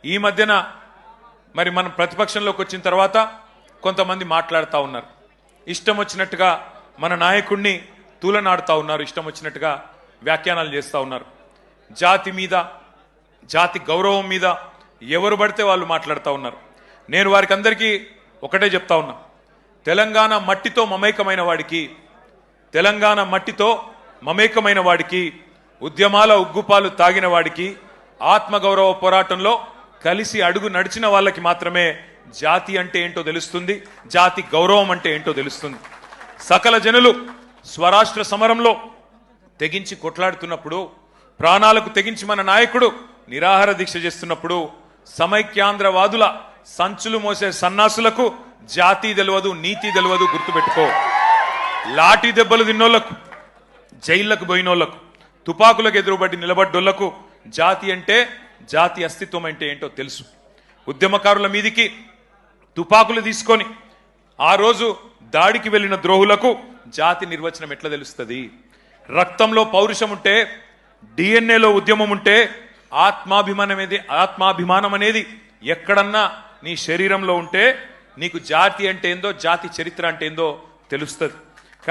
ఈ మధ్యన మరి మనం ప్రతిపక్షంలోకి వచ్చిన తర్వాత కొంతమంది మాట్లాడుతూ ఉన్నారు, ఇష్టం వచ్చినట్టుగా మన నాయకుడిని తూలనాడుతూ ఉన్నారు, ఇష్టం వచ్చినట్టుగా వ్యాఖ్యానాలు చేస్తూ ఉన్నారు. జాతి మీద, జాతి గౌరవం మీద ఎవరు పడితే వాళ్ళు మాట్లాడుతూ ఉన్నారు. నేను వారికి అందరికీ ఒకటే చెప్తా ఉన్నా, తెలంగాణ మట్టితో మమేకమైన వాడికి, తెలంగాణ మట్టితో మమేకమైన వాడికి, ఉద్యమాల ఉగ్గుపాలు తాగిన వాడికి, ఆత్మగౌరవ పోరాటంలో కలిసి అడుగు నడిచిన వాళ్ళకి మాత్రమే జాతి అంటే ఏంటో తెలుస్తుంది, జాతి గౌరవం అంటే ఏంటో తెలుస్తుంది. సకల జనులు స్వరాష్ట్ర సమరంలో తెగించి కొట్లాడుతున్నప్పుడు, ప్రాణాలకు తెగించి మన నాయకుడు నిరాహార దీక్ష చేస్తున్నప్పుడు, సమైక్యాంధ్రవాదుల సంచులు మోసే సన్నాసులకు జాతి తెలియదు, నీతి తెలియదు, గుర్తుపెట్టుకో. లాఠీ దెబ్బలు తిన్నోళ్లకు, జైళ్లకు పోయినోళ్లకు, తుపాకులకు ఎదురుబడి నిలబడ్డోళ్లకు జాతి అంటే, జాతి అస్తిత్వం అంటే ఏంటో తెలుసు. ఉద్యమకారుల మీదికి తుపాకులు తీసుకొని ఆ రోజు దాడికి వెళ్లిన ద్రోహులకు జాతి నిర్వచనం ఎట్లా తెలుస్తుంది? రక్తంలో పౌరుషం ఉంటే, డిఎన్ఏలో ఉద్యమం ఉంటే, ఆత్మాభిమానం అనేది ఎక్కడన్నా నీ శరీరంలో ఉంటే నీకు జాతి అంటే ఏందో, జాతి చరిత్ర అంటే ఏందో తెలుస్తుంది.